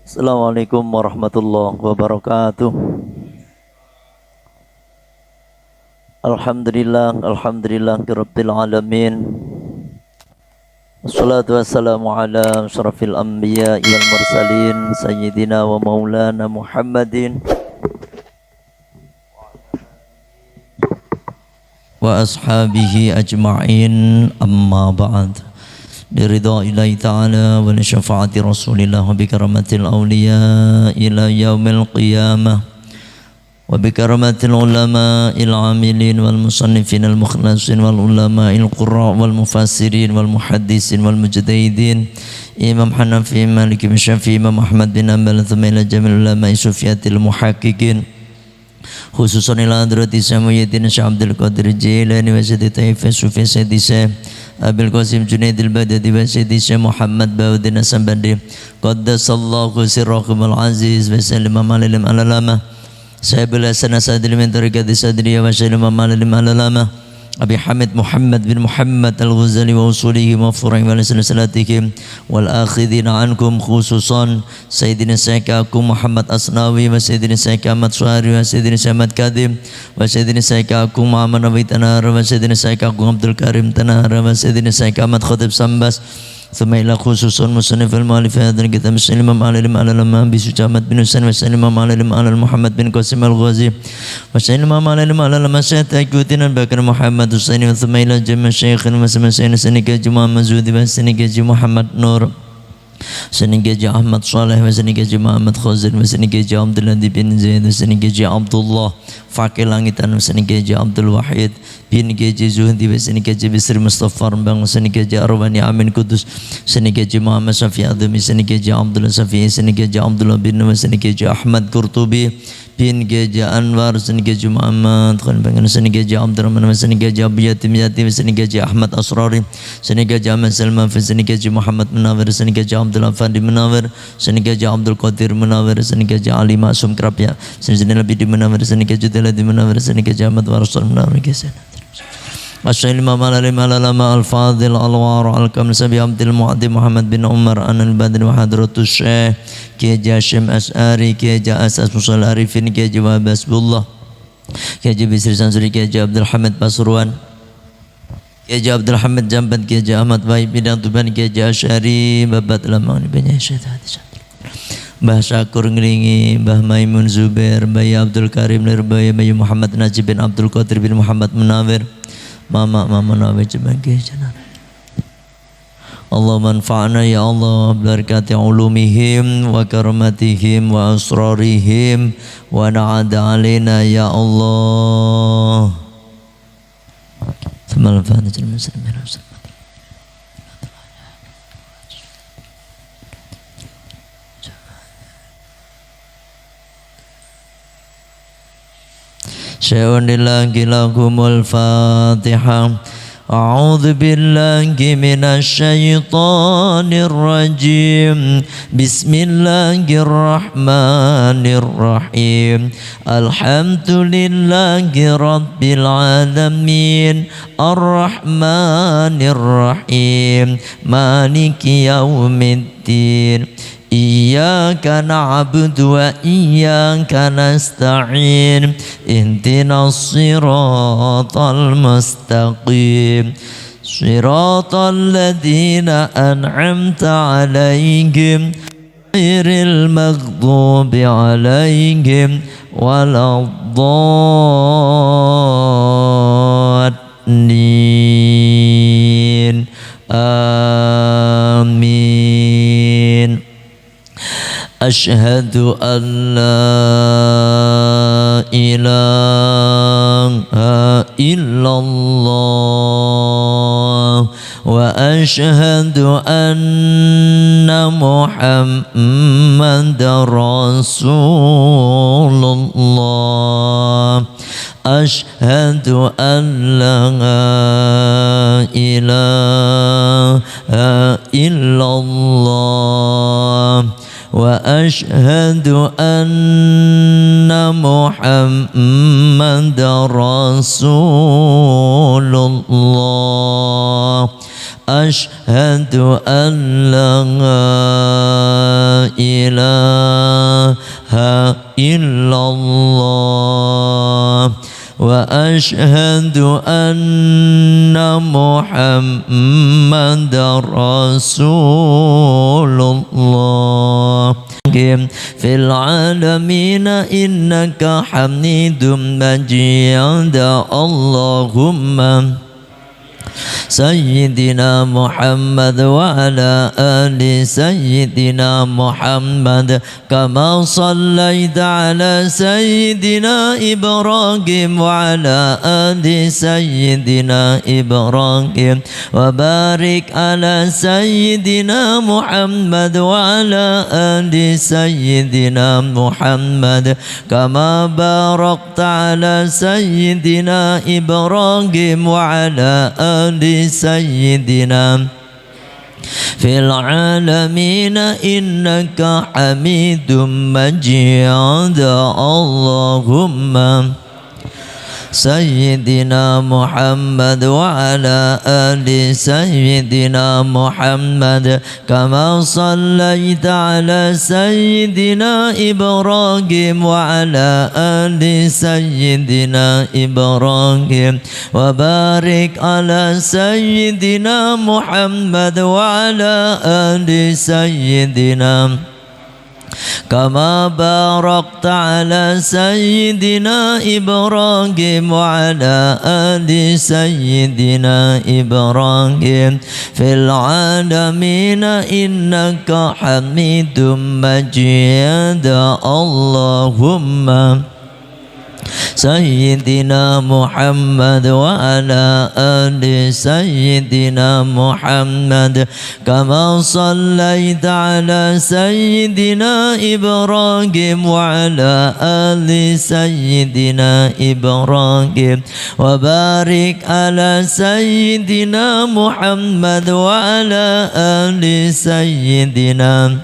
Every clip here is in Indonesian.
Assalamualaikum warahmatullahi wabarakatuh. Alhamdulillah rabbil alamin. Wassalatu wassalamu ala asyrafil anbiya wal mursalin sayyidina wa maulana Muhammadin wa ashabihi ajma'in, amma ba'd. Biridha ilahi ta'ala wa syafaati rasulillah wa bikaramatil awliya ila yaumil qiyamah wa bikaramatil ulama il amilin wal musannifin al mukhlasin wal ulama il qurra wal mufassirin wal muhaddisin wal mujtahidin Imam Hanafi Maliki bin Syafi'i Imam Ahmad bin Hanbal thumma ila jamil ulama sufiyatil muhaqqiqin khususan ila hadrati Samuddin Syekh Abdul Qadir Jilani wa Sayyidi Taifah Sufi Sayyidi Syekh Abil Qasim Junaidil Baghdadi wa Sayyidi Syekh Muhammad Bauddin Asambandi qaddasallahu sirrakumul aziz wa sallam alaihim alalama Sayyidul Hasan Asadil min tariqati sadriya wa sallam alaihim alalama Abi Hamid Muhammad bin Muhammad Al-Ghazali wa usulihi wa furai wa salatihim wal akhidina ankum khususan Sayyidina Syekh Akum Muhammad Asnawi wa Sayyidina Syekh Ahmad Suhari wa Sayyidina Syekh Ahmad Kadim wa Sayyidina Syekh Akum Muhammad Nabi Tanara wa Sayyidina Syekh Akum Abdul Karim Tanara wa Sayyidina Syekh Ahmad Khatib Sambas ثم إلى خصوص المصنف المؤلف هذا الكتاب السلم على الإمام بسجامة بن حسين وسلم على محمد بن قاسم الغازي وسلم على المشايخ تاجودين البكر محمد حسين ثم إلى جميع الشيخ المسلمين سنك جمع مزود وسنك محمد نور سنك أحمد صالح وسنك محمد خازر وسنك عبد الله بن زيد وسنك عبد الله fakir langitan senike Abdul Wahid bin Geji Zuhdi senike Bisri Mustafa Rembang senike Arwani Amin Kudus senike Muhammad Syafi Adami senike Abdullah Syafi senike Abdullah bin senike Ahmad Qurtubi bin Geji Anwar senike Muhammad Khan Bangan senike Abdurrahman senike Abu Yatim Yatim senike Ahmad Asrari senike Ahmad Salman senike Muhammad Munawir senike Abdullah Fandi Munawir senike Abdul Qadir Munawir senike Ali Masum Krapya senike Nabi Munawir senike di mana bersani ke jamat warasul menawar kesan. Assalamualaikum warahmatullahi al-fadil al-war al-kamil sabi Abdul Mu'addi Muhammad bin Umar Anal Badri wa hadratus Syekh Ki Jashim As'ari Ki Asas Musul Arifin Ki Jawab Basbullah Ki Bisri Sansuri Ki Abdul Hamid Pasuruan Ki Abdul Hamid Jambat Ki Ahmad Wahid Bidang Tuban Ki Asyari Babat Lamang Banyak syaitan Mbah Syakur ngelingi, Mbah Maimun Zubair, Mbah Abdul Karim Nirbai, Mbah Muhammad Najib bin Abdul Qadir bin Muhammad Munawir, Mama Nawir sebagai jalan. Allah manfa'na ya Allah berkati ulumihim wa karamatihim wa asrarihim wa na'ada alaina ya Allah. Semal fanatul muslimin. Syawanillahi lahumul fatihah. A'udzu billahi minasyaitonir rajim. Bismillahirrahmanirrahim. Alhamdulillahi rabbil alamin. Arrahmanir rahim. Maliki yaumiddin. Iyyaka na'budu wa iyyaka nasta'in ihdinas siratal mustaqim siratal ladzina an'amta 'alaihim ghairil maghdubi 'alaihim waladdallin amin. Asyhadu an la ilaha illallah wa asyhadu anna Muhammadar Rasulullah. Asyhadu an la ilaha illallah وأشهد أن محمدا رسول الله أشهد أن لا إله إلا الله وأشهد أن محمدا رسول الله في العالمين إنك حميد مجيد اللهم سيدنا محمد وعلى آل سيدنا محمد كما صليت على سيدنا إبراهيم وعلى آل سيدنا إبراهيم وبارك على سيدنا محمد وعلى آل سيدنا محمد كما باركت على سيدنا إبراهيم وعلى آل سيدنا في العالمين إنك حميد مجيد اللهم سيدنا محمد وعلى آل سيدنا محمد كما صليت على سيدنا إبراهيم وعلى آل سيدنا إبراهيم وبارك على سيدنا محمد وعلى آل سيدنا كما باركت على سيدنا إبراهيم وعلى آل سيدنا إبراهيم في العالمين إنك حميد مجيد اللهم سيدنا محمد وعلى آل سيدنا محمد كما صليت على سيدنا إبراهيم وعلى آل سيدنا إبراهيم وبارك على سيدنا محمد وعلى آل سيدنا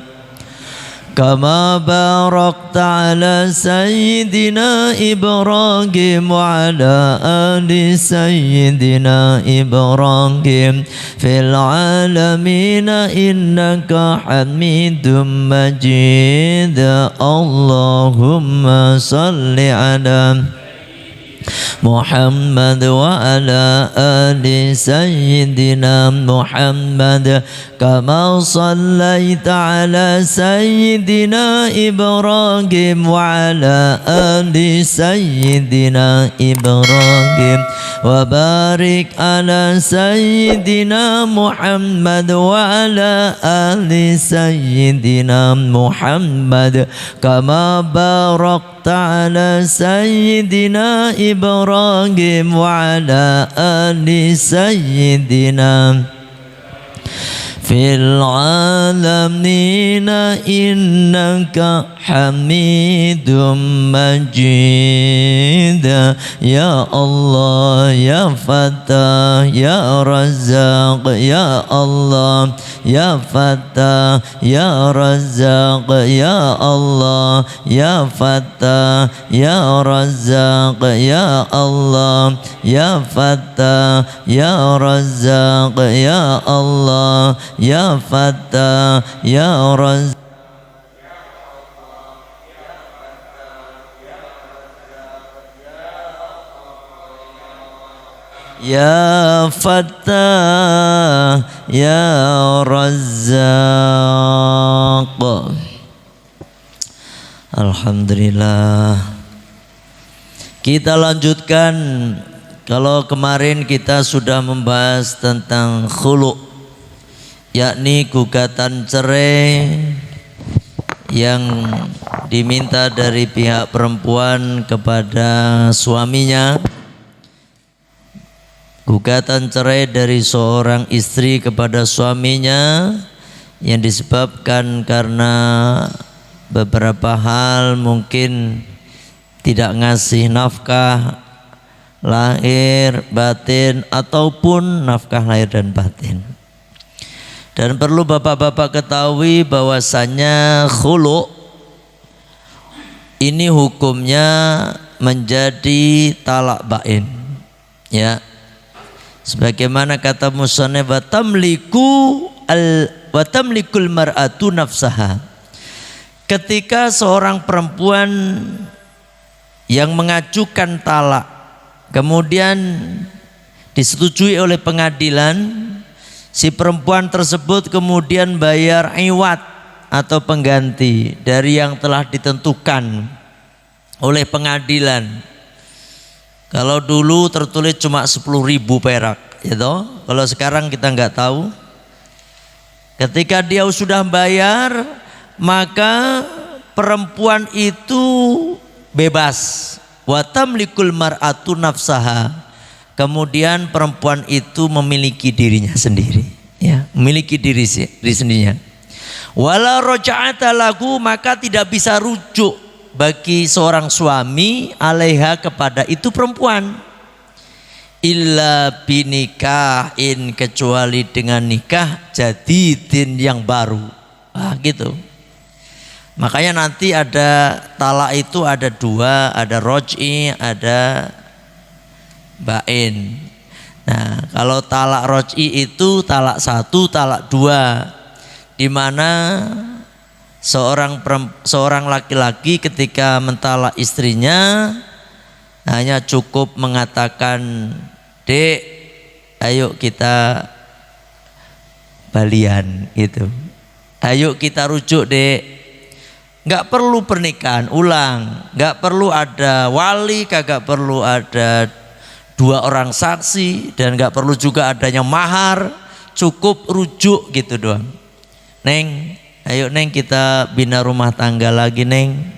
كما باركت على سيدنا إبراهيم وعلى آل سيدنا إبراهيم في العالمين إنك حميد مجيد اللهم صل على محمد وعلى آل سيدنا محمد كما صليت على سيدنا إبراهيم وعلى آل سيدنا إبراهيم وبارك على سيدنا محمد وعلى آل سيدنا محمد كما باركت على سيدنا إبراهيم وعلى آل سيدنا في العالمين إنك حميد مجيد يا الله يا فتاح يا رزاق يا الله يا فتاح يا رزاق يا الله يا فتاح يا رزاق يا الله يا فتاح يا رزاق يا الله يا فتاح يا رزاق يا فتاح يا رزاق. Alhamdulillah. Kita lanjutkan. Kalau kemarin kita sudah membahas tentang khulu', yakni gugatan cerai yang diminta dari pihak perempuan kepada suaminya. Gugatan cerai dari seorang istri kepada suaminya yang disebabkan karena beberapa hal, mungkin tidak ngasih nafkah lahir batin ataupun nafkah lahir dan batin. Dan perlu bapak-bapak ketahui bahwasannya khulu ini hukumnya menjadi talak bain, ya. Sebagaimana kata musannif wa tamlikul mar'atu nafsaha. Ketika seorang perempuan yang mengajukan talak kemudian disetujui oleh pengadilan, si perempuan tersebut kemudian bayar iwat atau pengganti dari yang telah ditentukan oleh pengadilan. Kalau dulu tertulis cuma 10.000 perak, ya toh. Kalau sekarang kita nggak tahu. Ketika dia sudah bayar, maka perempuan itu bebas. Wa tamlikul mar'atu nafsaha. Kemudian perempuan itu memiliki dirinya sendiri, ya, memiliki diri sendirinya. Wala roja'ata lahu, maka tidak bisa rujuk bagi seorang suami alaiha kepada itu perempuan. Illa binikahin, kecuali dengan nikah jadidin yang baru. Gitu. Makanya nanti ada talak itu ada dua, ada roj'i, ada bain. Nah, kalau talak roj'i itu talak 1, talak 2, di mana seorang laki-laki ketika mentalak istrinya hanya cukup mengatakan, "Dek, ayo kita balian," gitu. "Ayo kita rujuk, Dek." Nggak perlu pernikahan ulang, nggak perlu ada wali, kagak perlu ada 2 orang saksi, dan nggak perlu juga adanya mahar, cukup rujuk gitu doang. "Neng, ayo Neng kita bina rumah tangga lagi, Neng."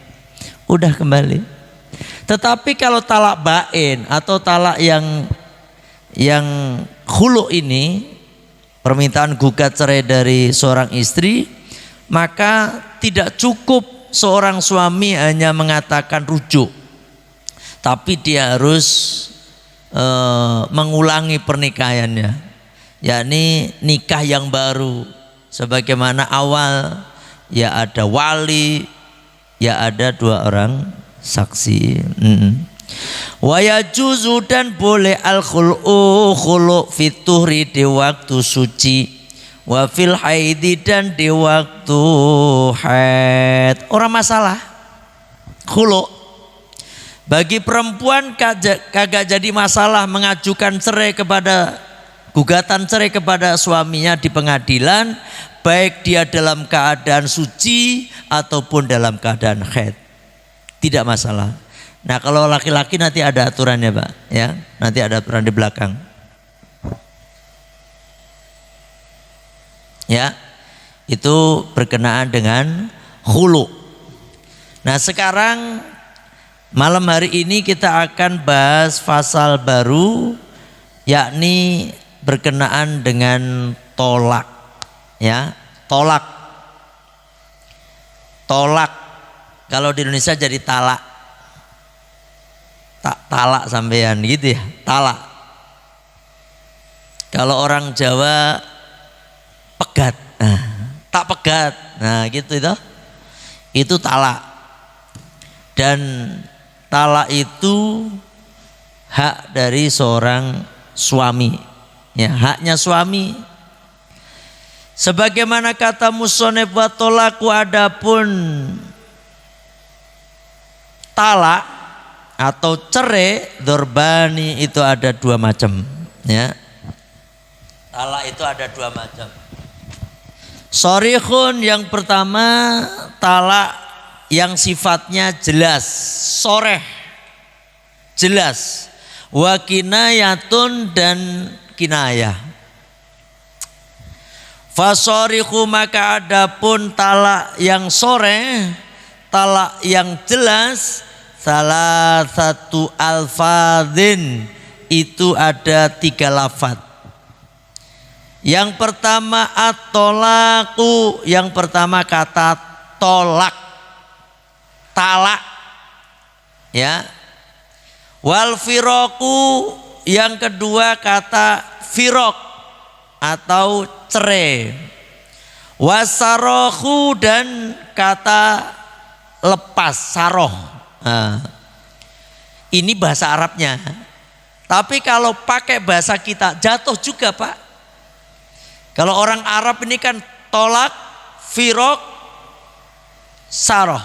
Udah kembali. Tetapi kalau talak bain atau talak yang khulu ini, permintaan gugat cerai dari seorang istri, maka tidak cukup seorang suami hanya mengatakan rujuk, tapi dia harus mengulangi pernikahannya, yakni nikah yang baru. Sebagaimana awal, ya ada wali, ya ada 2 orang saksi. Wa yajuzu, dan boleh khulu fituhri di waktu suci, wa fil haidi, dan di waktu haid. Orang masalah khulu. Bagi perempuan kagak jadi masalah mengajukan cerai kepada gugatan cerai kepada suaminya di pengadilan, baik dia dalam keadaan suci ataupun dalam keadaan haid. Tidak masalah. Nah, kalau laki-laki nanti ada aturannya, Pak, ya. Nanti ada aturan di belakang. Ya. Itu berkenaan dengan khulu. Nah, sekarang malam hari ini kita akan bahas pasal baru, yakni berkenaan dengan tolak. Ya, tolak. Tolak. Kalau di Indonesia jadi talak. Talak sampean gitu ya, talak. Kalau orang Jawa pegat. Nah, tak pegat. Nah, gitu itu. Itu talak. Dan talak itu hak dari seorang suami, ya, haknya suami. Sebagaimana kata musannif, wa tolaku, adapun talak atau cerai dorbani itu ada 2 macam, ya. Talak itu ada 2 macam. Shorihun, yang pertama talak yang sifatnya jelas, soreh, jelas. Wa kinayatun, dan kinayah. Fasorihu, maka adapun talak yang soreh, talak yang jelas, salah satu alfadhin, itu ada 3 lafaz. Yang pertama at-tolaku, yang pertama kata tolak, talak, ya. Wal firoku, yang kedua kata firok atau cerai. Wasarohu dan kata lepas, saroh. Nah, ini bahasa Arabnya. Tapi kalau pakai bahasa kita jatuh juga Pak. Kalau orang Arab ini kan tolak, firok, saroh.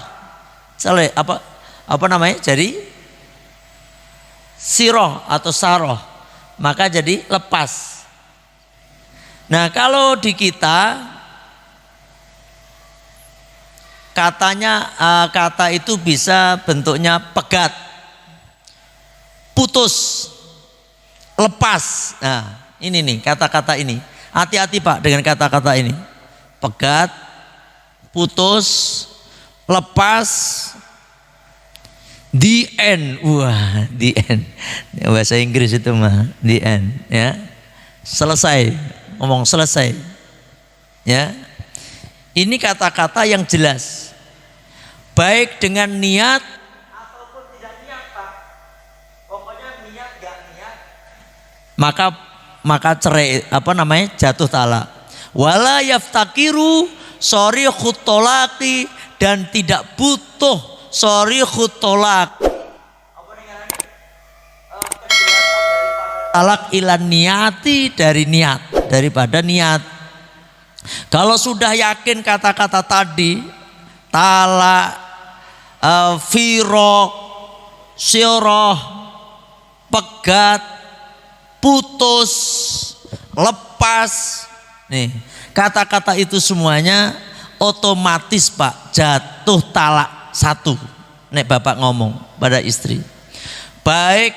Apa namanya? Jadi siroh atau saroh. Maka jadi lepas. Nah kalau di kita katanya kata itu bisa bentuknya pegat, putus, lepas. Nah ini nih kata-kata ini. Hati-hati Pak dengan kata-kata ini. Pegat, putus, lepas, the end. Wah, the end. Bahasa Inggris itu mah, the end. Ya, selesai. Ngomong selesai. Ya, ini kata-kata yang jelas. Baik dengan niat ataupun tidak niat Pak. Pokoknya niat gak niat. Maka cerai jatuh talak. Wala yaftakiru sorihut tolaki dan tidak butuh sorihut tolak. Talak ilan niati dari niat, daripada niat. Kalau sudah yakin kata-kata tadi talak, firok, syirah, pegat, putus, lepas, nih kata-kata itu semuanya otomatis Pak jatuh talak satu. Nek bapak ngomong pada istri, baik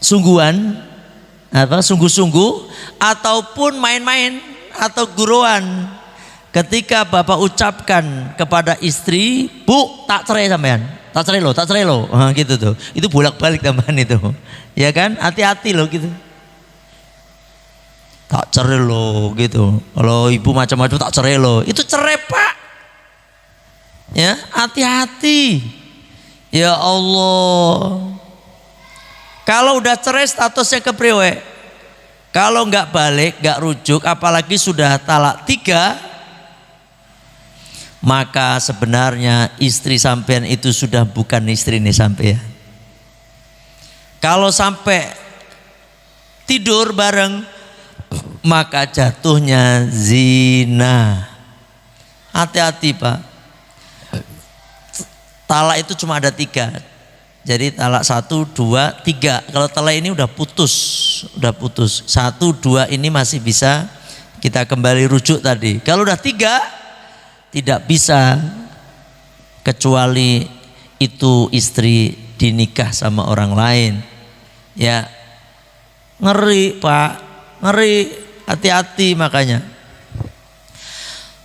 sungguhan sungguh-sungguh ataupun main-main atau guruan, ketika bapak ucapkan kepada istri, Bu tak cerai sampean, tak cerai lo, gitu tuh. Itu bolak-balik tambahan itu, ya kan? Hati-hati lo gitu. Tak cerai lo gitu. Kalau ibu macam-macam tak cerai lo, itu cerai Pak. Ya, hati-hati. Ya Allah. Kalau udah cerai statusnya kepriwe? Kalau nggak balik, nggak rujuk, apalagi sudah talak 3, maka sebenarnya istri sampean itu sudah bukan istri nih sampean. Kalau sampai tidur bareng, maka jatuhnya zina. Hati-hati Pak. Talak itu cuma ada 3. Jadi talak 1, 2, 3. Kalau talak ini udah putus. 1, 2 ini masih bisa kita kembali rujuk tadi. Kalau udah 3, tidak bisa, kecuali itu istri dinikah sama orang lain. Ya, ngeri Pak, ngeri. Hati-hati makanya.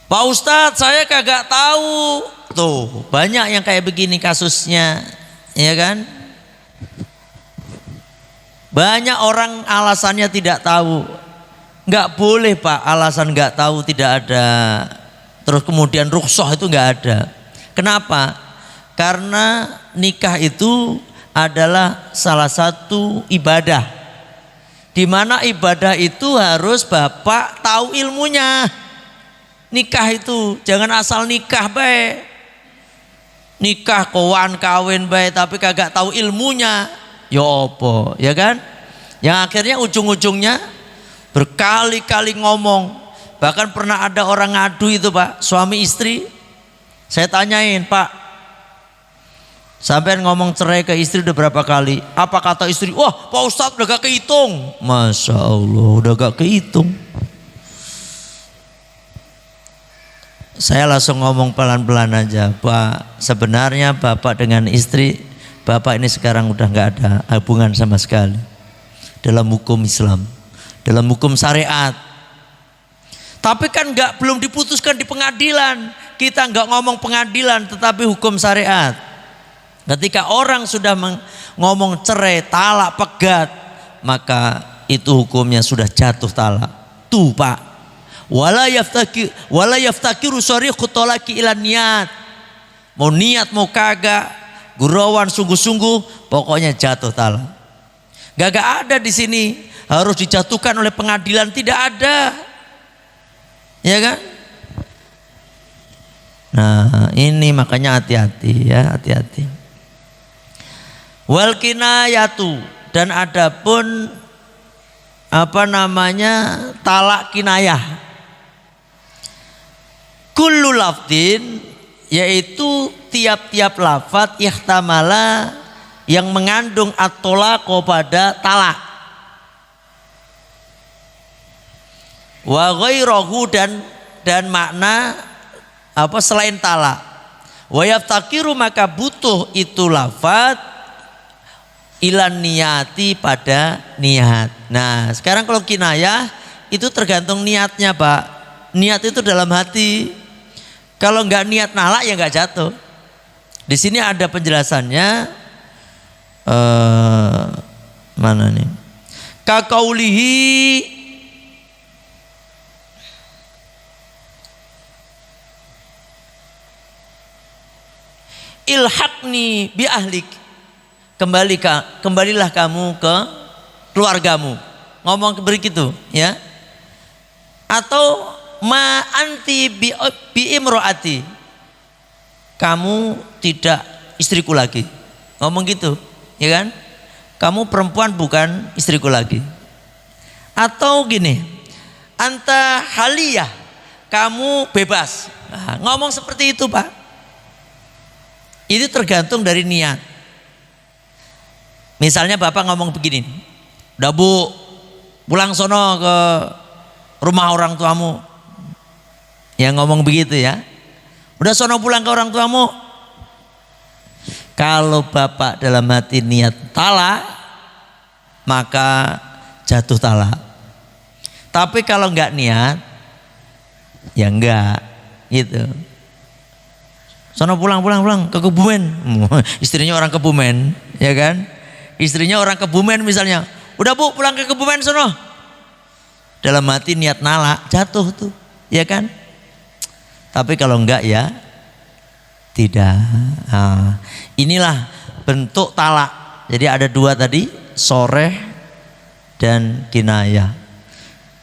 Pak Ustadz, saya kagak tahu. Tuh, banyak yang kayak begini kasusnya, ya kan? Banyak orang alasannya tidak tahu. Nggak boleh Pak, alasan nggak tahu tidak ada. Terus kemudian rukhsah itu nggak ada. Kenapa? Karena nikah itu adalah salah satu ibadah, di mana ibadah itu harus bapak tahu ilmunya. Nikah itu jangan asal nikah baik. Nikah kawan kawin baik tapi kagak tahu ilmunya. Ya apa, ya kan? Yang akhirnya ujung-ujungnya berkali-kali ngomong. Bahkan pernah ada orang ngadu itu Pak, suami istri. Saya tanyain, Pak, sampai ngomong cerai ke istri udah berapa kali? Apa kata istri? Wah Pak Ustadz udah gak kehitung. Masya Allah udah gak kehitung. Saya langsung ngomong pelan-pelan aja, Pak, sebenarnya bapak dengan istri bapak ini sekarang udah gak ada hubungan sama sekali dalam hukum Islam, dalam hukum syariat. Tapi kan belum diputuskan di pengadilan. Kita nggak ngomong pengadilan, tetapi hukum syariat. Ketika orang sudah ngomong cerai, talak, pegat, maka itu hukumnya sudah jatuh talak. Tuh Pak, wala yaftakiru sharihut talaqi ila niat. Mau niat mau kagak, gurauan sungguh-sungguh, pokoknya jatuh talak. Gak ada di sini harus dijatuhkan oleh pengadilan, tidak ada. ya kan? Nah ini makanya hati-hati ya, hati-hati. Wal kinayatu, dan adapun talak kinayah. Kullu lafdin, yaitu tiap-tiap lafadz ihtamala yang mengandung at-talaqo pada talak. Wa ghairahu, dan makna selain talak. Wa yaftakiru, maka butuh itu lafadz ilan niyati, pada niat. Nah sekarang kalau kinayah itu tergantung niatnya Pak. Niat itu dalam hati. Kalau nggak niat nalak ya nggak jatuh. Di sini ada penjelasannya. Mana nih? Kakaulihi, ilhaqni bi ahlik, kembalilah kamu ke keluargamu. Ngomong begitu ya. Atau ma anti bi imroati, kamu tidak istriku lagi. Ngomong gitu ya kan. Kamu perempuan bukan istriku lagi. Atau gini, anta haliyah, kamu bebas. Nah, ngomong seperti itu Pak. Itu tergantung dari niat. Misalnya Bapak ngomong begini, udah Bu, pulang sono ke rumah orang tuamu. Yang ngomong begitu ya, udah sono pulang ke orang tuamu. Kalau Bapak dalam hati niat talak, maka jatuh talak. Tapi kalau enggak niat, ya enggak gitu. Sono pulang ke Kebumen. Istrinya orang Kebumen, ya kan? Istrinya orang Kebumen misalnya. Udah Bu, pulang ke Kebumen sono. Dalam hati niat nalak, jatuh tuh, ya kan? Tapi kalau enggak ya tidak. Nah, inilah bentuk talak. Jadi ada dua tadi, soreh dan kinayah.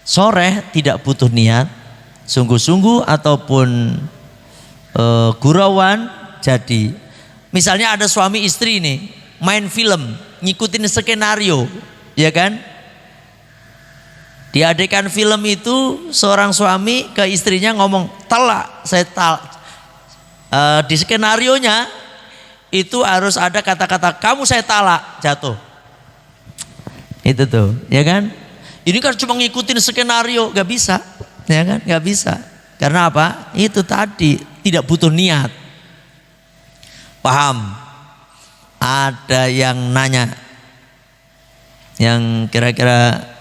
Soreh tidak butuh niat, sungguh-sungguh ataupun gurauan jadi. Misalnya ada suami istri nih main film, ngikutin skenario, ya kan? Di adegan film itu seorang suami ke istrinya ngomong talak, saya talak. Di skenarionya itu harus ada kata-kata kamu saya talak, jatuh. Itu tuh, ya kan? Ini kan cuma ngikutin skenario, gak bisa, ya kan? Gak bisa. Karena apa? Itu tadi tidak butuh niat. Paham? Ada yang nanya, yang kira-kira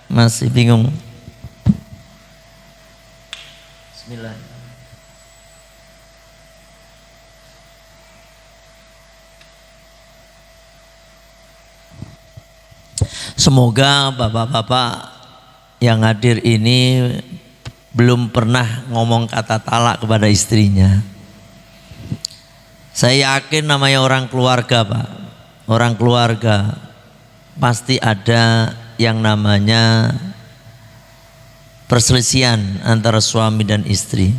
masih bingung. Bismillah. Semoga bapak-bapak yang hadir ini belum pernah ngomong kata talak kepada istrinya. Saya yakin namanya orang keluarga Pak, orang keluarga pasti ada yang namanya perselisihan antara suami dan istri.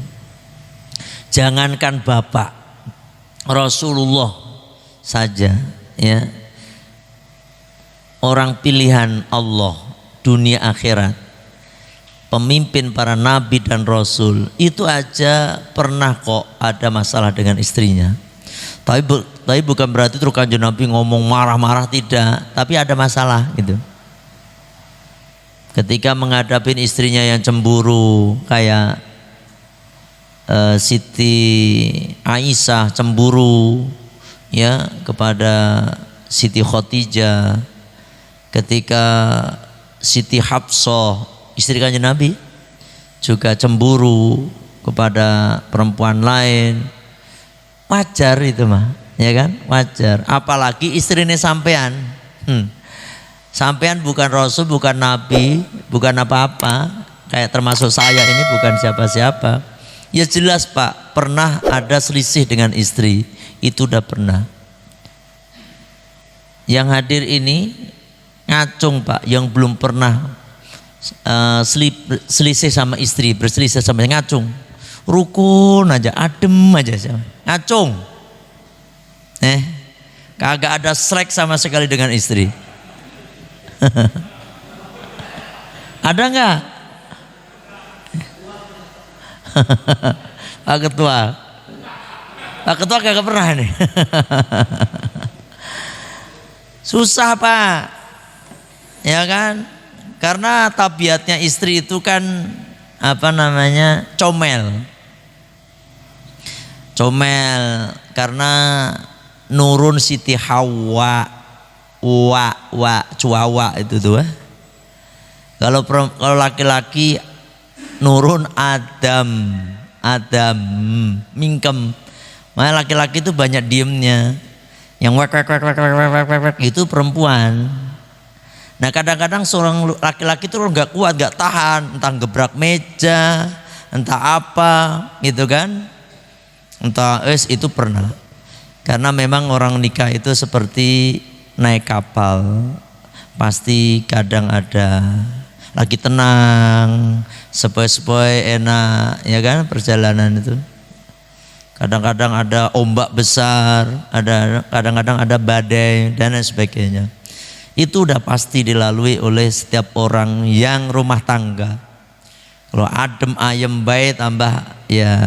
Jangankan bapak, Rasulullah saja ya, orang pilihan Allah dunia akhirat, pemimpin para nabi dan rasul, itu aja pernah kok ada masalah dengan istrinya. Tapi bukan berarti terus Kanjeng Nabi ngomong marah-marah, tidak, tapi ada masalah gitu. Ketika menghadapi istrinya yang cemburu, kayak Siti Aisyah cemburu ya kepada Siti Khadijah, ketika Siti Hafsah istri Kanjeng Nabi juga cemburu kepada perempuan lain, wajar itu mah, ya kan, wajar. Apalagi istrinya sampean, sampean bukan rasul, bukan nabi, bukan apa-apa, kayak termasuk saya ini bukan siapa-siapa. Ya jelas Pak, pernah ada selisih dengan istri, itu udah pernah. Yang hadir ini ngacung Pak, yang belum pernah selisih sama istri, berselisih sama ngacung, rukun aja, adem aja, ngacung, kagak ada srek sama sekali dengan istri. Ada nggak? Pak Ketua kagak pernah nih. Susah Pak, ya kan? Karena tabiatnya istri itu kan comel karena nurun Siti Hawa, cuawa itu tuh. Kalau laki-laki nurun Adam, mingkem. Makanya laki-laki itu banyak diemnya. Yang wek itu perempuan. Nah kadang-kadang seorang laki-laki itu nggak kuat, nggak tahan, entah gebrak meja, entah apa, gitu kan? Entah itu pernah. Karena memang orang nikah itu seperti naik kapal, pasti kadang ada lagi tenang, sepoi-sepoi enak, ya kan perjalanan itu. Kadang-kadang ada ombak besar, kadang-kadang ada badai dan lain sebagainya. Itu udah pasti dilalui oleh setiap orang yang rumah tangga. Kalau adem ayem baik tambah ya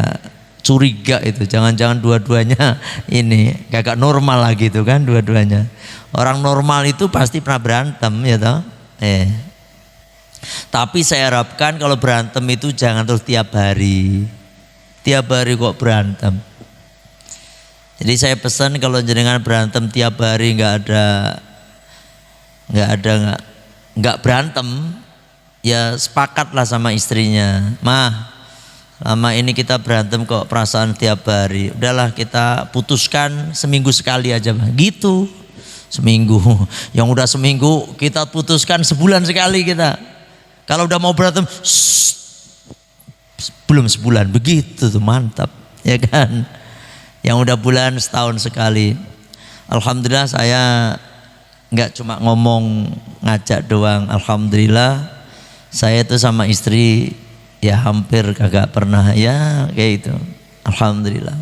curiga itu, jangan-jangan dua-duanya ini kagak normal lagi itu kan dua-duanya. Orang normal itu pasti pernah berantem ya toh. Tapi saya harapkan kalau berantem itu jangan terus tiap hari kok berantem. Jadi saya pesan kalau jenengan berantem tiap hari nggak berantem, ya sepakatlah sama istrinya, mah lama ini kita berantem kok perasaan tiap hari, udahlah kita putuskan seminggu sekali aja mah, gitu. Seminggu, yang udah seminggu kita putuskan sebulan sekali kita. Kalau udah mau berantem, belum sebulan, begitu tuh mantap, ya kan? Yang udah bulan setahun sekali. Alhamdulillah saya nggak cuma ngomong ngajak doang. Alhamdulillah saya itu sama istri ya hampir kagak pernah ya kayak itu. Alhamdulillah.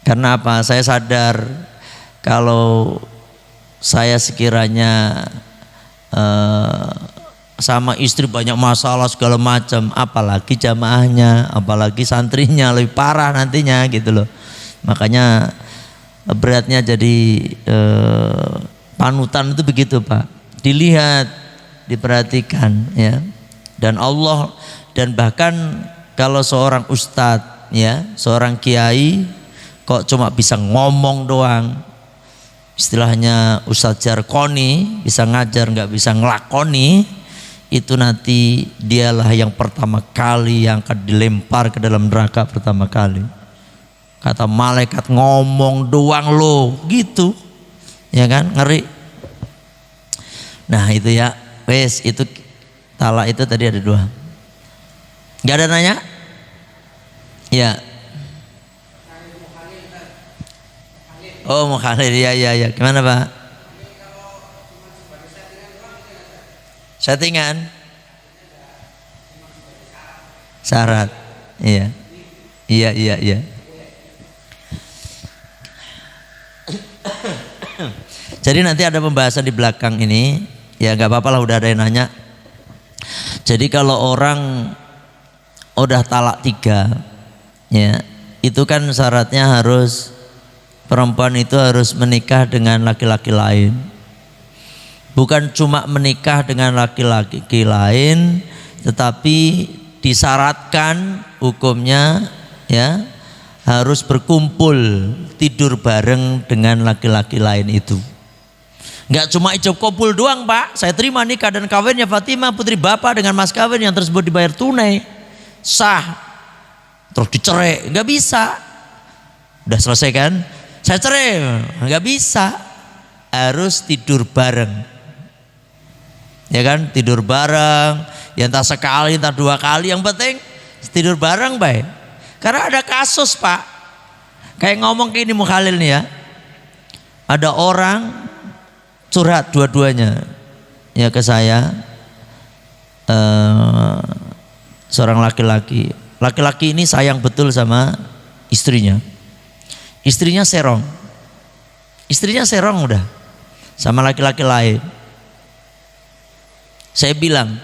Karena apa? Saya sadar kalau saya sekiranya sama istri banyak masalah segala macam, apalagi jamaahnya, apalagi santrinya, lebih parah nantinya gitu loh. Makanya beratnya jadi panutan itu begitu Pak, dilihat, diperhatikan ya. Dan Allah, dan bahkan kalau seorang ustadz ya, seorang kiai kok cuma bisa ngomong doang, istilahnya Ustadz Jarkoni, bisa ngajar nggak bisa ngelakoni, itu nanti dialah yang pertama kali yang akan dilempar ke dalam neraka pertama kali. Kata malaikat ngomong doang lo, gitu ya kan, ngeri. Nah itu ya, wes itu talak itu tadi ada 2. Nggak ada nanya? Ya. Oh mukhalil, ya. Gimana Pak? Settingan? Syarat. Iya. Jadi nanti ada pembahasan di belakang ini. Ya nggak apa-apa lah, udah ada yang nanya. Jadi kalau orang udah talak 3, ya itu kan syaratnya harus perempuan itu harus menikah dengan laki-laki lain. Bukan cuma menikah dengan laki-laki lain, tetapi disyaratkan hukumnya ya harus berkumpul tidur bareng dengan laki-laki lain itu. Enggak cuma ijab kabul doang Pak, saya terima nikah dan kawinnya Fatimah putri Bapak dengan mas kawin yang tersebut dibayar tunai, sah, terus dicerai, enggak bisa. Udah selesai kan? Saya cerai, enggak bisa. Harus tidur bareng. Ya kan, tidur bareng, ya entah sekali, entah 2 kali, yang penting tidur bareng baik. Karena ada kasus Pak, kayak ngomong kayak ini mukhalil nih ya, ada orang curhat dua-duanya, ya ke saya seorang laki-laki. Laki-laki ini sayang betul sama istrinya. Istrinya serong. Istrinya serong udah sama laki-laki lain. Saya bilang,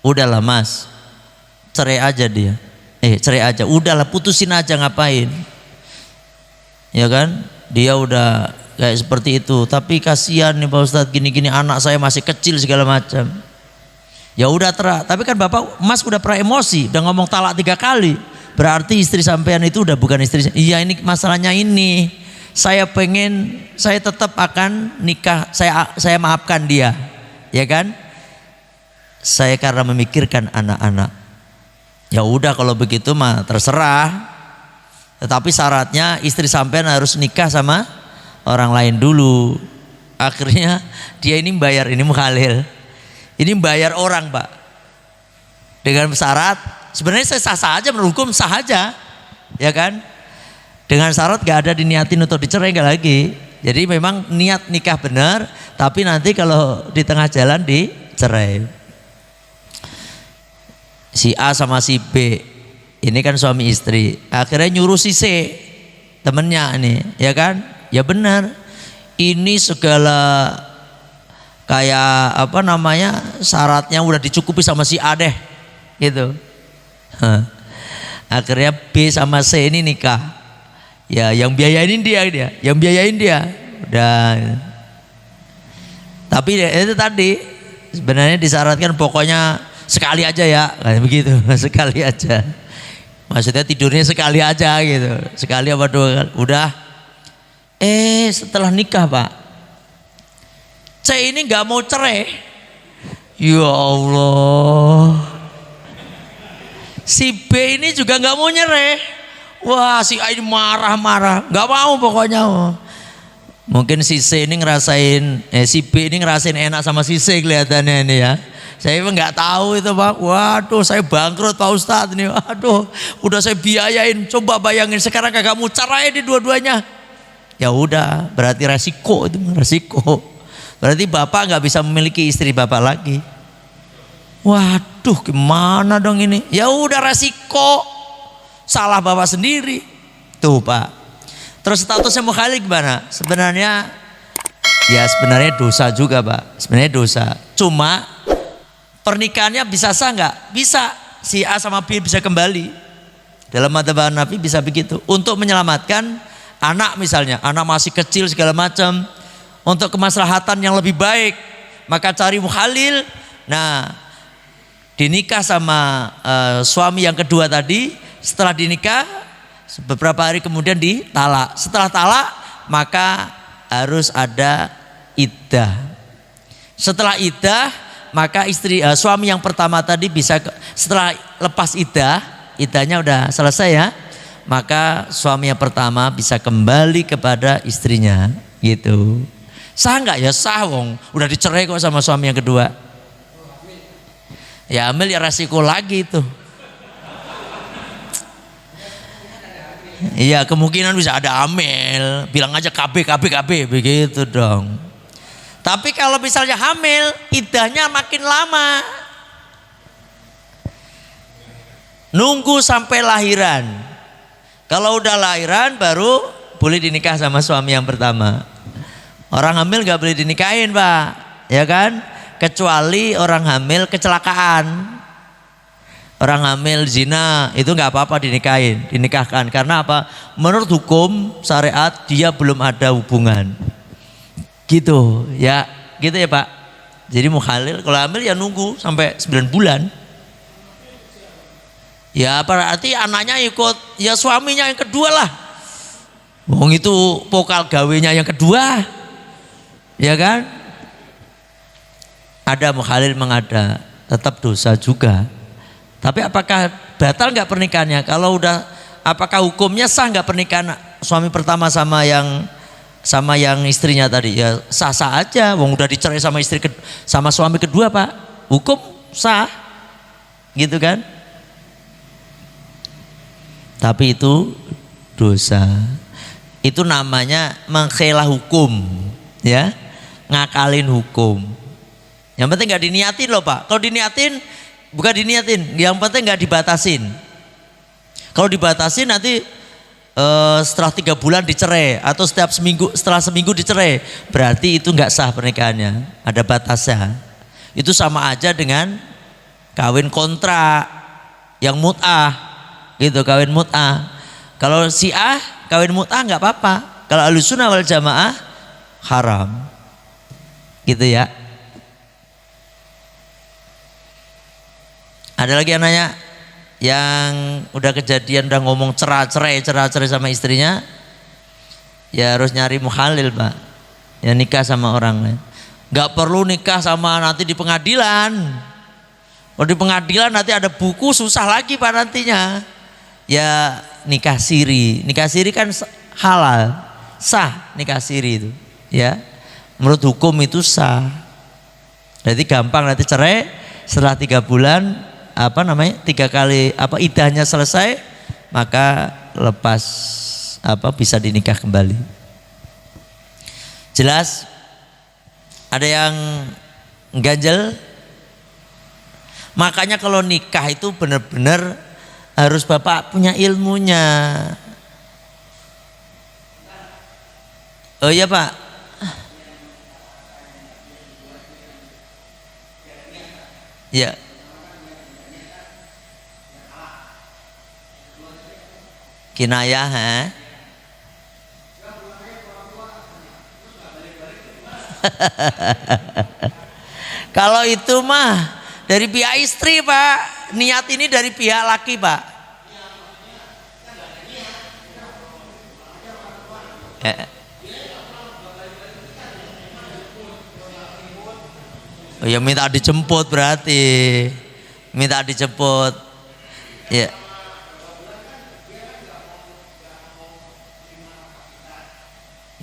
udahlah mas, cerai aja dia. Cerai aja, udahlah putusin aja, ngapain? Ya kan, dia udah kayak seperti itu. Tapi kasihan nih Pak Ustadz, gini-gini anak saya masih kecil segala macam. Ya udah tapi kan bapak mas udah pernah emosi, udah ngomong talak 3 kali. Berarti istri sampean itu udah bukan istri. Iya, ini masalahnya ini. Saya tetap akan nikah, saya maafkan dia. Ya kan? Saya karena memikirkan anak-anak. Ya udah kalau begitu mah terserah. Tetapi syaratnya istri sampean harus nikah sama orang lain dulu. Akhirnya dia ini bayar, ini mukhalil. Ini bayar orang, Pak. Dengan syarat, sebenarnya saya sah-sah aja, menurut hukum sah aja. Ya kan? Dengan syarat gak ada diniatin untuk dicerai, gak lagi. Jadi memang niat nikah benar, tapi nanti kalau di tengah jalan dicerai. Si A sama si B, ini kan suami istri. Akhirnya nyuruh si C, temennya ini, ya kan? Ya benar. Ini segala kayak syaratnya udah dicukupi sama si A deh, gitu. Akhirnya B sama C ini nikah. Ya, yang biayain dia, yang biayain dia. Udah. Tapi itu tadi sebenarnya disyaratkan pokoknya sekali aja ya, kayak begitu, sekali aja. Maksudnya tidurnya sekali aja gitu, sekali apa 2 kali. Udah. Setelah nikah Pak, C ini nggak mau cerai. Ya Allah. Si B ini juga nggak mau nyerah. Wah, si A ini marah-marah, nggak mau pokoknya. Mungkin si C ini si B ini ngerasain enak sama si C kelihatannya ini ya. Saya emang nggak tahu itu Pak. Waduh, saya bangkrut Pak Ustadz nih. Waduh, udah saya biayain. Coba bayangin sekarang kagak mau cerai di dua-duanya. Ya udah, berarti resiko itu, resiko. Berarti bapak nggak bisa memiliki istri bapak lagi. Waduh, gimana dong ini? Ya udah resiko. Salah bapak sendiri. Tuh Pak. Terus statusnya mukhalif gimana? Sebenarnya dosa juga Pak. Sebenarnya dosa. Cuma pernikahannya bisa sah nggak? Bisa. Si A sama B bisa kembali. Dalam madzhab Hanafi bisa begitu. Untuk menyelamatkan anak misalnya. Anak masih kecil segala macam. Untuk kemaslahatan yang lebih baik. Maka cari mukhalil. Nah, dinikah sama suami yang kedua tadi. Setelah dinikah, beberapa hari kemudian ditalak. Setelah talak, maka harus ada iddah. Setelah iddah, maka suami yang pertama tadi bisa setelah lepas iddahnya udah selesai ya, maka suami yang pertama bisa kembali kepada istrinya, gitu. Sah nggak? Ya sah, wong udah dicerai kok sama suami yang kedua. Ya ambil ya resiko lagi itu. Iya, kemungkinan bisa ada hamil. Bilang aja KB begitu dong. Tapi kalau misalnya hamil, iddahnya makin lama. Nunggu sampai lahiran. Kalau udah lahiran baru boleh dinikah sama suami yang pertama. Orang hamil gak boleh dinikahin Pak, ya kan? Kecuali orang hamil kecelakaan. Orang hamil zina itu nggak apa-apa dinikahkan. Karena apa? Menurut hukum syariat dia belum ada hubungan. Gitu ya Pak. Jadi mukhalil kalau hamil ya nunggu sampai 9 bulan. Ya berarti anaknya ikut ya suaminya yang kedua lah. Wong itu pokal gawenya yang kedua, ya kan? Ada mukhalil mengada, tetap dosa juga. Tapi apakah batal nggak pernikahannya? Kalau udah, apakah hukumnya sah nggak pernikahan suami pertama sama yang istrinya tadi? Ya sah-sah aja. Wong udah dicerai sama suami kedua Pak. Hukum sah, gitu kan? Tapi itu dosa. Itu namanya mengkhilah hukum, ya, ngakalin hukum. Yang penting nggak diniatin loh Pak. Kalau diniatin, bukan diniatin, yang penting nggak dibatasin. Kalau dibatasin nanti setelah 3 bulan dicerai atau setelah seminggu dicerai, berarti itu nggak sah pernikahannya. Ada batasnya. Itu sama aja dengan kawin kontrak yang mut'ah, gitu, kawin mut'ah. Kalau Syiah kawin mut'ah nggak apa-apa. Kalau Ahlussunnah wal Jamaah haram, gitu ya. Ada lagi yang nanya, yang udah kejadian udah ngomong cerai sama istrinya, ya harus nyari muhalil Pak, ya nikah sama orang lain. Gak perlu nikah sama nanti di pengadilan. Kalau di pengadilan nanti ada buku, susah lagi Pak nantinya. Ya nikah siri kan halal, sah nikah siri itu, ya menurut hukum itu sah. Jadi gampang nanti cerai setelah 3 bulan 3 kali idahnya selesai, maka lepas bisa dinikah kembali. Jelas? Ada yang ganjel? Makanya kalau nikah itu benar-benar harus Bapak punya ilmunya. Oh iya Pak. Ya. Kinayah, Kalau itu mah dari pihak istri Pak, niat ini dari pihak laki Pak. Oh ya minta dijemput berarti, minta dijemput, ya.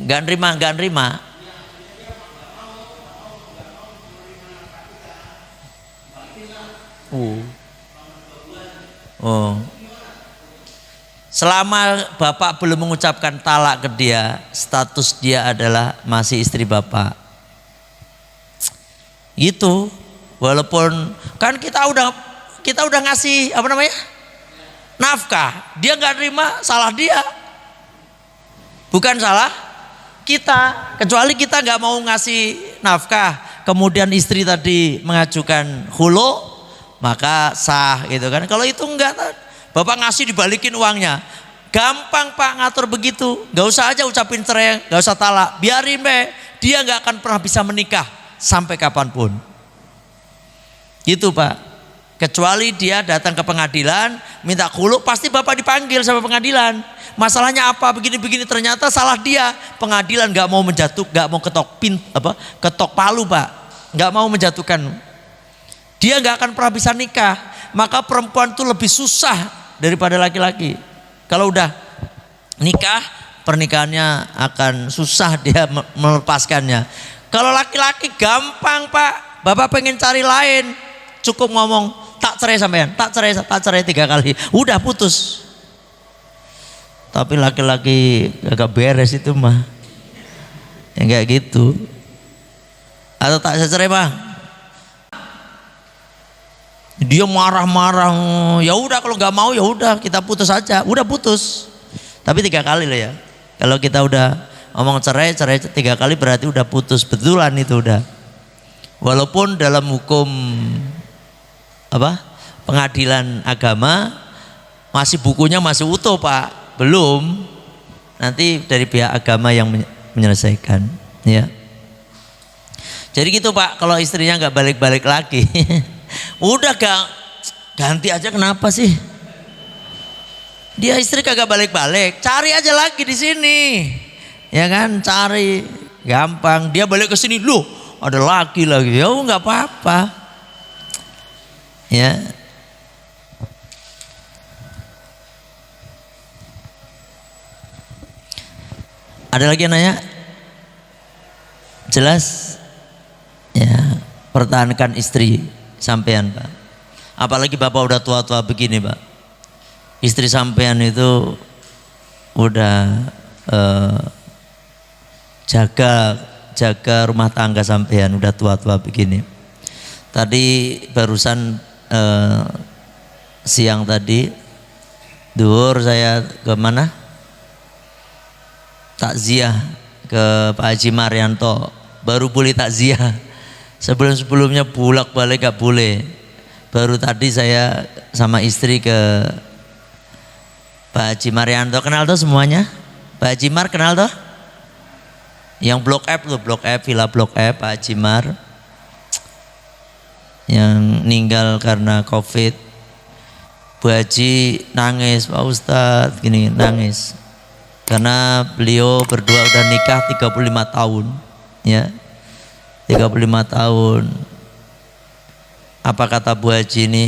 Gak nerima. Oh. Selama Bapak belum mengucapkan talak ke dia, status dia adalah masih istri Bapak. Itu walaupun kan kita udah ngasih nafkah, dia nggak terima, salah dia, bukan salah kita. Kecuali kita nggak mau ngasih nafkah, kemudian istri tadi mengajukan khulu, maka sah gitu kan. Kalau itu enggak, Bapak ngasih dibalikin uangnya, gampang Pak ngatur begitu. Nggak usah aja ucapin cerai, nggak usah talak, biarin dia nggak akan pernah bisa menikah sampai kapanpun. Gitu Pak. Kecuali dia datang ke pengadilan minta khulu, pasti Bapak dipanggil sama pengadilan. Masalahnya apa, begini-begini, ternyata salah dia. Pengadilan nggak mau ketok palu Pak, nggak mau menjatuhkan. Dia nggak akan pernah bisa nikah. Maka perempuan itu lebih susah daripada laki-laki. Kalau udah nikah, pernikahannya akan susah dia melepaskannya. Kalau laki-laki gampang Pak. Bapak pengen cari lain, cukup ngomong tak cerai sampean, tak cerai 3 kali, udah putus. Tapi laki-laki agak beres itu mah, ya kayak gitu. Atau tak cerai Bang, dia marah-marah, ya udah kalau nggak mau ya udah kita putus aja, udah putus. Tapi 3 kali loh ya. Kalau kita udah ngomong cerai 3 kali berarti udah putus betulan itu udah. Walaupun dalam hukum pengadilan agama masih bukunya masih utuh Pak, belum. Nanti dari pihak agama yang menyelesaikan, ya. Jadi gitu Pak, kalau istrinya nggak balik-balik lagi, udah ganti aja. Kenapa sih? Dia istri kagak balik-balik, cari aja lagi di sini, ya kan? Cari, gampang. Dia balik ke sini, loh ada laki lagi, ya nggak apa-apa, ya. Ada lagi yang nanya? Jelas? Ya, pertahankan istri sampean Pak. Apalagi Bapak udah tua-tua begini Pak. Istri sampean itu udah jaga rumah tangga sampean, udah tua-tua begini. Tadi barusan siang tadi duhur saya ke mana? Takziah ke Pak Haji Marianto. Baru boleh takziah. Sebelum-sebelumnya bolak-balik gak boleh. Baru tadi saya sama istri ke Pak Haji Marianto. Kenal tuh semuanya? Pak Haji Mar kenal tuh? Yang Blok F tuh, Blok F, Villa Blok F, Pak Haji Mar yang meninggal karena COVID. Bu Haji nangis, Pak Ustadz gini nangis karena beliau berdua udah nikah 35 tahun ya, 35 tahun. Apa kata Bu Haji ini,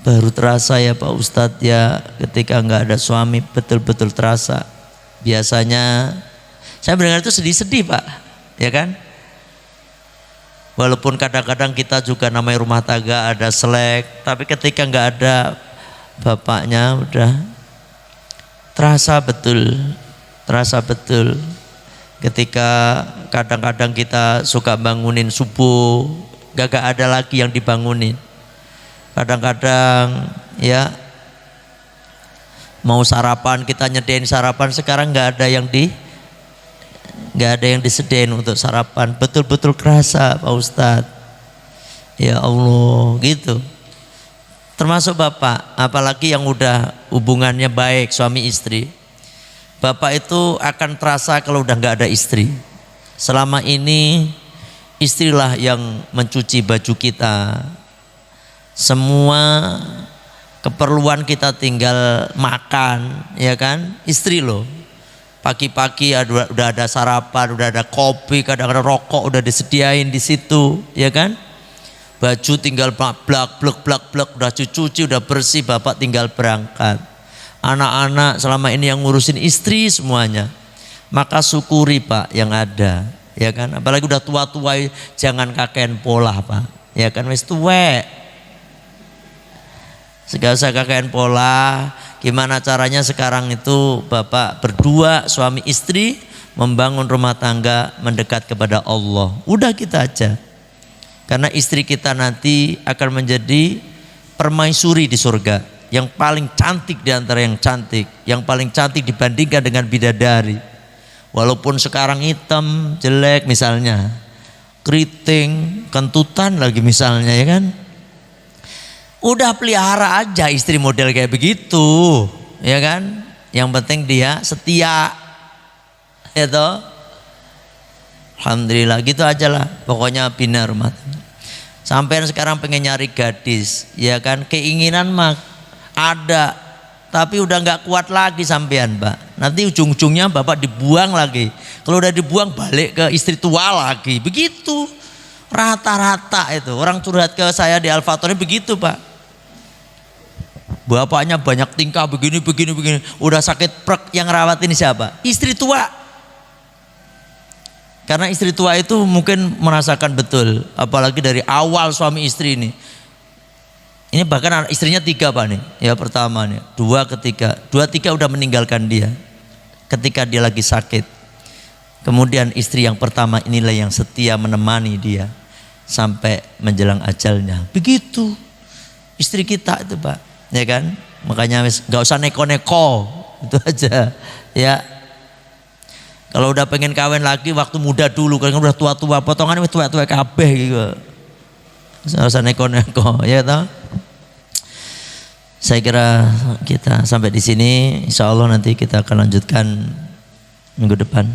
baru terasa ya Pak Ustadz ya, ketika nggak ada suami betul-betul terasa. Biasanya saya mendengar itu sedih-sedih Pak, ya kan? Walaupun kadang-kadang kita juga namanya rumah tangga ada selek, tapi ketika nggak ada bapaknya udah terasa betul. Ketika kadang-kadang kita suka bangunin subuh, gak ada lagi yang dibangunin. Kadang-kadang ya mau sarapan kita nyedain sarapan, sekarang nggak ada yang disediain untuk sarapan. Betul-betul kerasa Pak Ustadz. Ya Allah gitu. Termasuk bapak, apalagi yang udah hubungannya baik suami istri. Bapak itu akan terasa kalau udah nggak ada istri. Selama ini istrilah yang mencuci baju kita. Semua keperluan kita tinggal makan, ya kan? Istri loh. Pagi-pagi udah ada sarapan, udah ada kopi, kadang-kadang rokok udah disediain di situ, ya kan? Baju tinggal blak, udah cuci, udah bersih, bapak tinggal berangkat. Anak-anak selama ini yang ngurusin istri semuanya. Maka syukuri Pak yang ada, ya kan? Apalagi udah tua-tua, jangan kakean pola Pak, ya kan? Wis tuwek. Segala usah kakean pola. Gimana caranya sekarang itu bapak berdua suami istri membangun rumah tangga mendekat kepada Allah. Udah kita aja. Karena istri kita nanti akan menjadi permaisuri di surga, yang paling cantik di antara yang cantik, yang paling cantik dibandingkan dengan bidadari. Walaupun sekarang hitam, jelek misalnya, keriting, kentutan lagi misalnya, ya kan? Udah pelihara aja istri model kayak begitu, ya kan? Yang penting dia setia, ya toh. Alhamdulillah gitu aja lah. Pokoknya bina rumah. Sampai sekarang pengen nyari gadis, ya kan? Keinginan mah ada, tapi udah nggak kuat lagi sampean, Pak. Nanti ujung-ujungnya bapak dibuang lagi. Kalau udah dibuang balik ke istri tua lagi. Begitu rata-rata itu. Orang curhat ke saya di Al-Fatihah begitu, Pak. Bapaknya banyak tingkah begini. Udah sakit prek, yang rawat ini siapa? Istri tua. Karena istri tua itu mungkin merasakan betul. Apalagi dari awal suami istri ini. Ini bahkan istrinya 3 Pak nih. Ya pertama nih, 2 ketiga. 2 3 udah meninggalkan dia ketika dia lagi sakit. Kemudian istri yang pertama inilah yang setia menemani dia sampai menjelang ajalnya. Begitu istri kita itu Pak, ya kan? Makanya gak usah neko-neko, itu aja ya. Kalau udah pengen kawin lagi waktu muda dulu, kalau udah tua-tua potongannya tua-tua kabeh gitu. Gak usah neko-neko, ya toh. Saya kira kita sampai di sini. Insya Allah nanti kita akan lanjutkan minggu depan.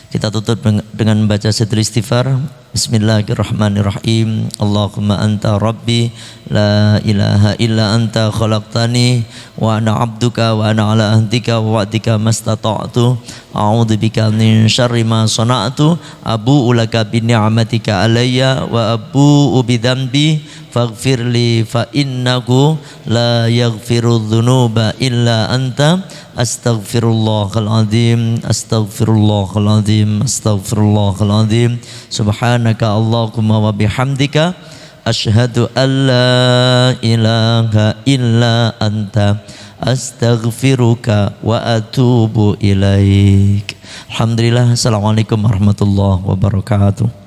Kita tutup dengan membaca satu istighfar. Bismillahirrahmanirrahim. Allahumma anta rabbi la ilaha illa anta khalaqtani wa ana abduka wa ana ala ahdika wa wa'dika mastata'tu a'udzu bika min syarri ma sana'tu abu'u laka bi ni'matika alayya wa abu'u bi dzambi faghfirli fa innahu la yaghfiru dzunuba illa anta astaghfirullahal azim subhanaka Allahumma wa bihamdika asyhadu an la ilaha illa anta astaghfiruka wa atubu ilaik. Alhamdulillah. Assalamualaikum warahmatullahi wabarakatuh.